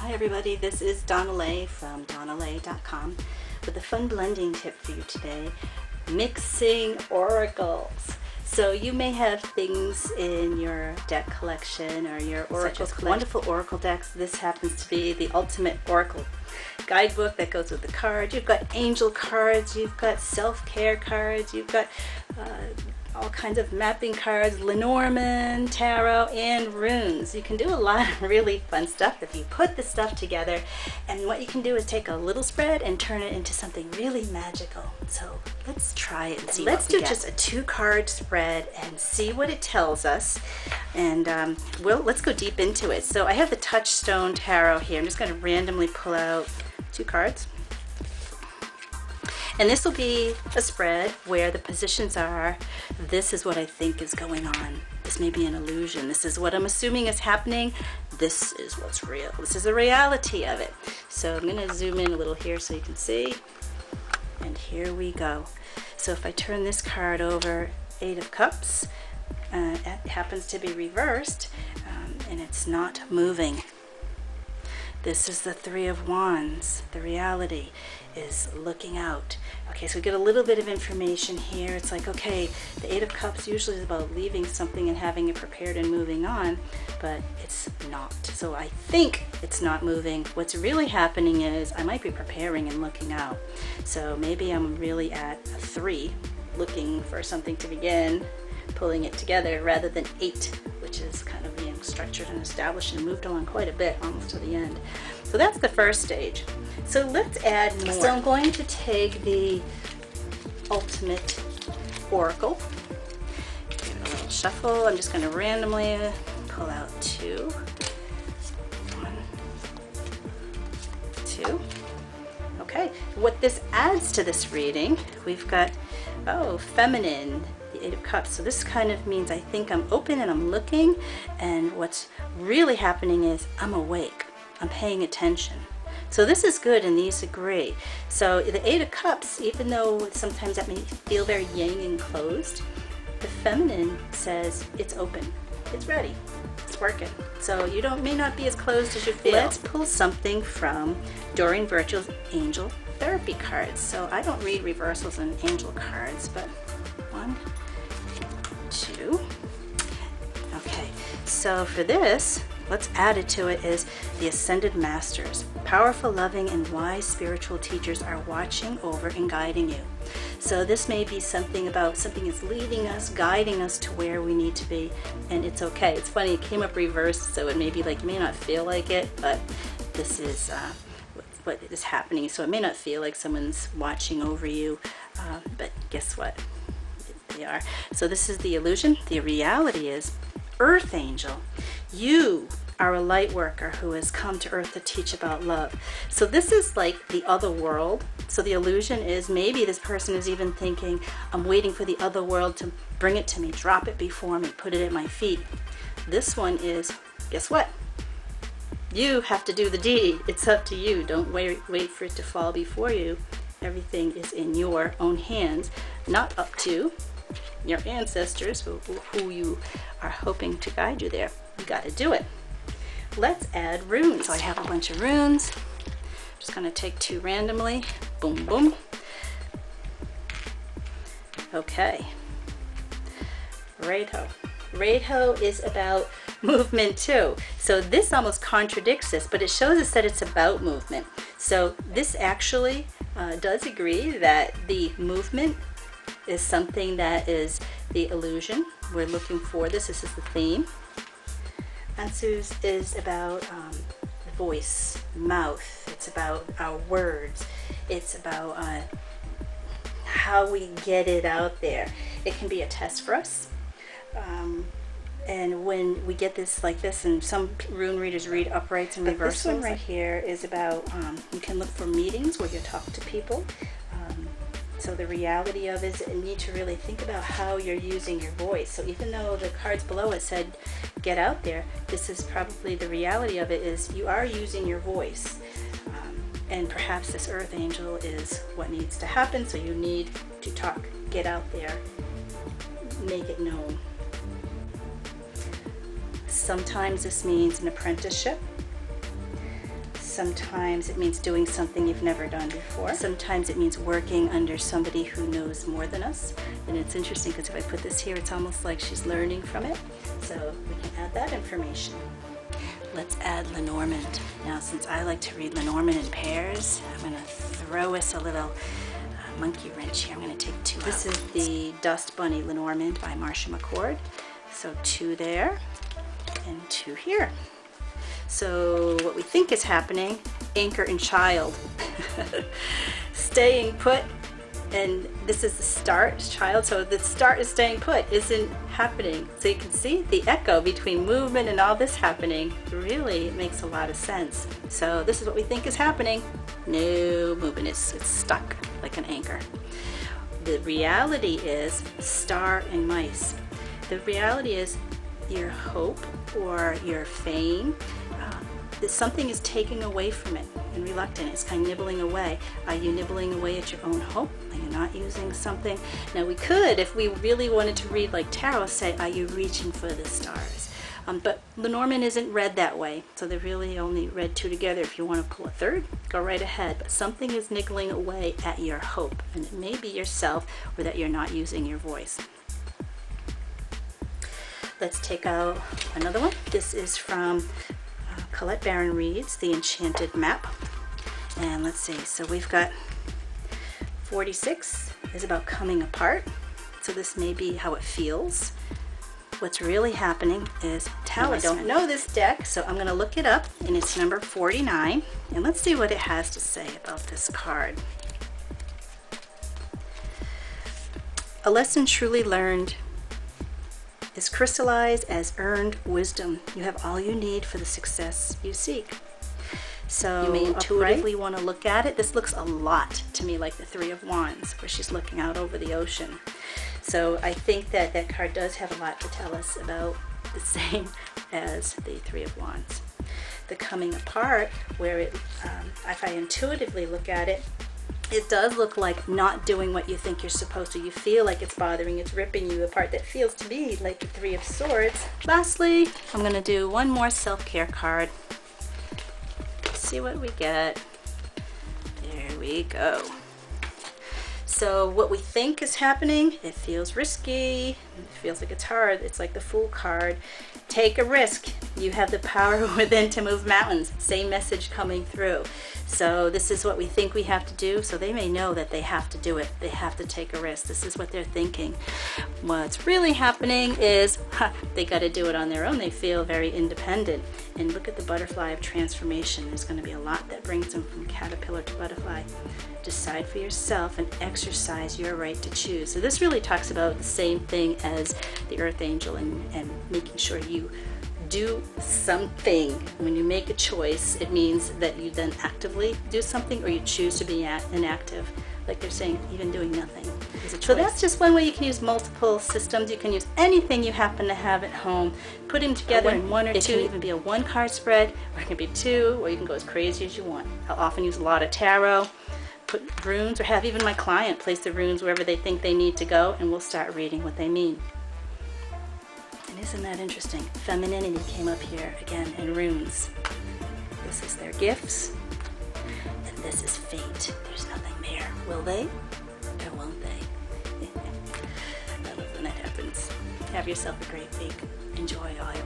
Hi everybody, this is Donnaleigh from Donnaleigh.com with a fun blending tip for you today, mixing oracles. So you may have things in your deck collection or your oracle collection. Wonderful oracle decks. This happens to be the ultimate oracle guidebook that goes with the card. You've got angel cards, you've got self-care cards, you've got all kinds of mapping cards, Lenormand, tarot, and runes. You can do a lot of really fun stuff if you put the stuff together, and what you can do is take a little spread and turn it into something really magical. So let's try it and see. Let's do just a 2-card spread and see what it tells us, and let's go deep into it. So I have the Touchstone Tarot here. I'm just going to randomly pull out 2 cards. And this will be a spread where the positions are, this is what I think is going on. This may be an illusion. This is what I'm assuming is happening. This is what's real. This is the reality of it. So I'm going to zoom in a little here so you can see. And here we go. So if I turn this card over, 8 of Cups, it happens to be reversed, and it's not moving. This is the 3 of Wands. The reality is looking out. Okay, so we get a little bit of information here. It's like, okay, the 8 of Cups usually is about leaving something and having it prepared and moving on, but it's not. So I think it's not moving. What's really happening is I might be preparing and looking out. So maybe I'm really at a 3, looking for something to begin, pulling it together, rather than 8, which is kind of being structured and established and moved along quite a bit, almost to the end. So that's the first stage. So let's add more. So I'm going to take the ultimate oracle, give it a little shuffle. I'm just going to randomly pull out 2. 1, 2. Okay, what this adds to this reading, we've got, feminine, the 8 of Cups. So this kind of means I think I'm open and I'm looking, and what's really happening is I'm awake. I'm paying attention. So this is good, and these agree. So the 8 of Cups, even though sometimes that may feel very yang and closed, the feminine says it's open, it's ready, it's working. So you may not be as closed as you feel. Let's pull something from Doreen Virtue's Angel Therapy cards. So I don't read reversals and angel cards, but 1, 2. Okay, so for this, what's added to it is the Ascended Masters. Powerful, loving, and wise spiritual teachers are watching over and guiding you. So this may be something about something is leading us, guiding us to where we need to be, and it's okay. It's funny, it came up reversed, so it may be like, you may not feel like it, but this is what is happening. So it may not feel like someone's watching over you, but guess what? They are. So this is the illusion. The reality is, Earth Angel, you are a light worker who has come to Earth to teach about love. So this is like the other world. So the illusion is maybe this person is even thinking, I'm waiting for the other world to bring it to me, drop it before me, put it at my feet. This one is, guess what? You have to do the deed. It's up to you. Don't wait for it to fall before you. Everything is in your own hands, not up to your ancestors who you are hoping to guide you there. You got to do it. Let's add runes. So I have a bunch of runes. I'm just going to take 2 randomly. Boom, boom. Okay. Readig. Readig is about movement too. So this almost contradicts this, but it shows us that it's about movement. So this actually does agree that the movement is something that is the illusion. We're looking for this. This is the theme. Ansu's is about the voice, mouth. It's about our words. It's about how we get it out there. It can be a test for us. And when we get this like this, and some rune readers read uprights and reversals. This one right here is about, you can look for meetings where you talk to people. So the reality of it is you need to really think about how you're using your voice. So even though the cards below it said get out there, this is probably the reality of it is you are using your voice. And perhaps this Earth Angel is what needs to happen. So you need to talk, get out there, make it known. Sometimes this means an apprenticeship. Sometimes it means doing something you've never done before. Sometimes it means working under somebody who knows more than us. And it's interesting because if I put this here, it's almost like she's learning from it. So we can add that information. Let's add Lenormand. Now, since I like to read Lenormand in pairs, I'm going to throw us a little monkey wrench here. I'm going to take 2 out. This is the Dust Bunny Lenormand by Marcia McCord. So 2 there and 2 here. So what we think is happening, anchor and child. Staying put, and this is the start, child, so the start is staying put, isn't happening. So you can see the echo between movement and all this happening really makes a lot of sense. So this is what we think is happening. No movement, it's stuck like an anchor. The reality is star and mice. The reality is your hope or your fame, that something is taking away from it and reluctant. It's kind of nibbling away. Are you nibbling away at your own hope? Are you not using something? Now we could, if we really wanted to read like tarot, say, are you reaching for the stars? But Lenormand isn't read that way. So they're really only read 2 together. If you want to pull a 3rd, go right ahead. But something is niggling away at your hope. And it may be yourself or that you're not using your voice. Let's take out another one. This is from Colette Baron Reads, The Enchanted Map. And let's see, so we've got 46 is about coming apart. So this may be how it feels. What's really happening is Talisman. I don't know this deck, so I'm going to look it up, and it's number 49. And let's see what it has to say about this card. A lesson truly learned is crystallized as earned wisdom. You have all you need for the success you seek. So you may intuitively want to look at it. This looks a lot to me like the 3 of Wands, where she's looking out over the ocean. So I think that that card does have a lot to tell us about the same as the 3 of Wands. The coming apart, where it, if I intuitively look at it, it does look like not doing what you think you're supposed to. You feel like it's bothering, it's ripping you apart. That feels to me like the 3 of Swords. Lastly, I'm going to do one more self-care card. See what we get. There we go. So what we think is happening, it feels risky, it feels like it's hard, it's like the Fool card. Take a risk. You have the power within to move mountains. Same message coming through. So this is what we think we have to do. So they may know that they have to do it. They have to take a risk. This is what they're thinking. What's really happening is they got to do it on their own. They feel very independent. And look at the butterfly of transformation. There's going to be a lot that brings them from caterpillar to butterfly. Decide for yourself and exercise your right to choose. So this really talks about the same thing as the Earth Angel and making sure you do something. When you make a choice, it means that you then actively do something, or you choose to be inactive. Like they're saying, even doing nothing is a choice. So that's just one way you can use multiple systems. You can use anything you happen to have at home, put them together in 1 or 2. It can even be a 1-card spread, or it can be 2, or you can go as crazy as you want. I'll often use a lot of tarot, put runes, or have even my client place the runes wherever they think they need to go, and we'll start reading what they mean. And isn't that interesting? Femininity came up here again in runes. This is their gifts, and this is fate. There's nothing there. Will they, or won't they? I love when that happens. Have yourself a great week. Enjoy all your